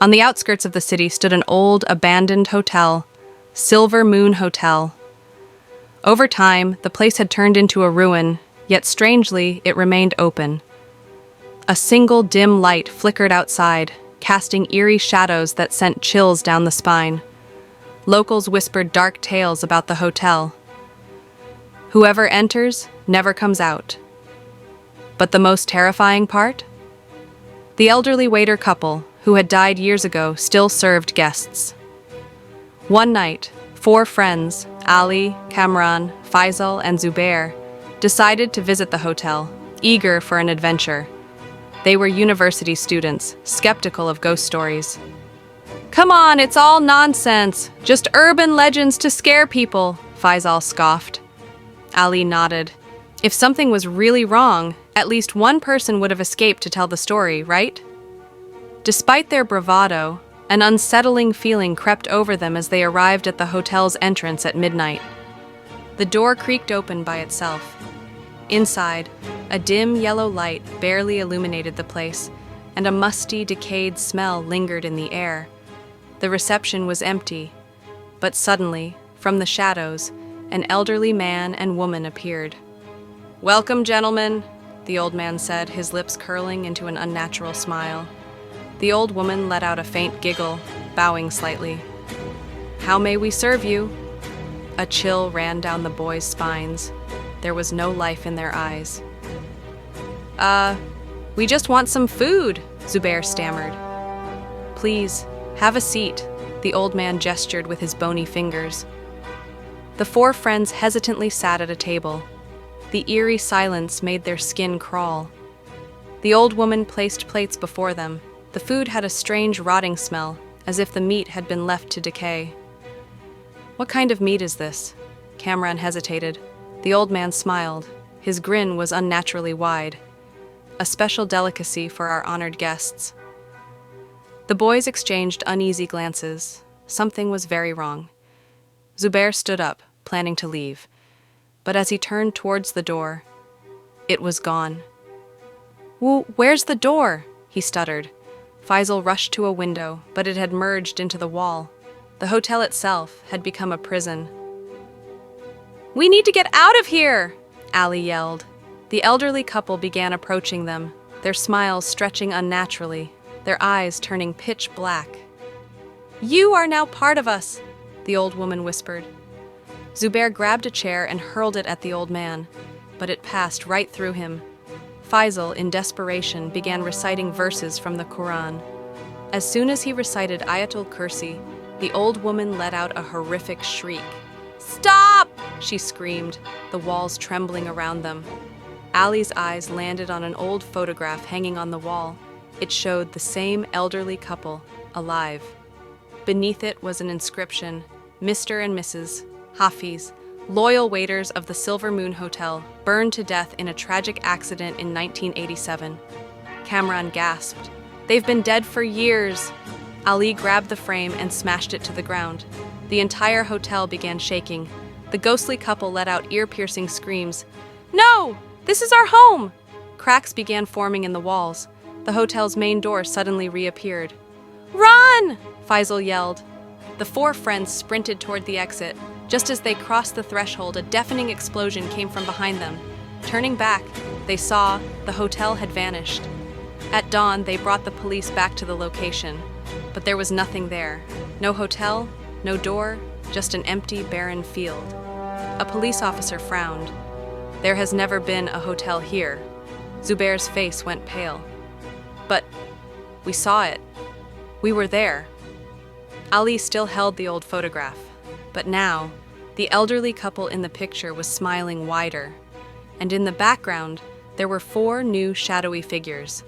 On the outskirts of the city stood an old, abandoned hotel, Silver Moon Hotel. Over time, the place had turned into a ruin, yet strangely, it remained open. A single dim light flickered outside, casting eerie shadows that sent chills down the spine. Locals whispered dark tales about the hotel. Whoever enters never comes out. But the most terrifying part? The elderly waiter couple, who had died years ago, still served guests. One night, 4 friends, Ali, Kamran, Faisal, and Zubair, decided to visit the hotel, eager for an adventure. They were university students, skeptical of ghost stories. "Come on, it's all nonsense. Just urban legends to scare people," Faisal scoffed. Ali nodded. If something was really wrong, at least one person would have escaped to tell the story, right? Despite their bravado, an unsettling feeling crept over them as they arrived at the hotel's entrance at midnight. The door creaked open by itself. Inside, a dim yellow light barely illuminated the place, and a musty, decayed smell lingered in the air. The reception was empty, but suddenly, from the shadows, an elderly man and woman appeared. "Welcome, gentlemen," the old man said, his lips curling into an unnatural smile. The old woman let out a faint giggle, bowing slightly. "How may we serve you?" A chill ran down the boys' spines. There was no life in their eyes. We just want some food," Zubair stammered. "Please, have a seat," the old man gestured with his bony fingers. The 4 friends hesitantly sat at a table. The eerie silence made their skin crawl. The old woman placed plates before them. The food had a strange rotting smell, as if the meat had been left to decay. "What kind of meat is this?" Kamran hesitated. The old man smiled. His grin was unnaturally wide. "A special delicacy for our honored guests." The boys exchanged uneasy glances. Something was very wrong. Zubair stood up, planning to leave. But as he turned towards the door, it was gone. Where's the door?" he stuttered. Faisal rushed to a window, but it had merged into the wall. The hotel itself had become a prison. "We need to get out of here!" Ali yelled. The elderly couple began approaching them, their smiles stretching unnaturally, their eyes turning pitch black. "You are now part of us," the old woman whispered. Zubair grabbed a chair and hurled it at the old man, but it passed right through him. Faisal, in desperation, began reciting verses from the Quran. As soon as he recited Ayatul Kursi, the old woman let out a horrific shriek. "Stop!" she screamed, the walls trembling around them. Ali's eyes landed on an old photograph hanging on the wall. It showed the same elderly couple, alive. Beneath it was an inscription, "Mr. and Mrs. Hafiz, loyal waiters of the Silver Moon Hotel, burned to death in a tragic accident in 1987. Kamran gasped. "They've been dead for years." Ali grabbed the frame and smashed it to the ground. The entire hotel began shaking. The ghostly couple let out ear-piercing screams. "No! This is our home!" Cracks began forming in the walls. The hotel's main door suddenly reappeared. "Run!" Faisal yelled. The 4 friends sprinted toward the exit. Just as they crossed the threshold, a deafening explosion came from behind them. Turning back, they saw the hotel had vanished. At dawn, they brought the police back to the location, but there was nothing there. No hotel, no door, just an empty, barren field. A police officer frowned. "There has never been a hotel here." Zubair's face went pale. "But we saw it. We were there." Ali still held the old photograph, but now, the elderly couple in the picture was smiling wider, and in the background, there were 4 new shadowy figures.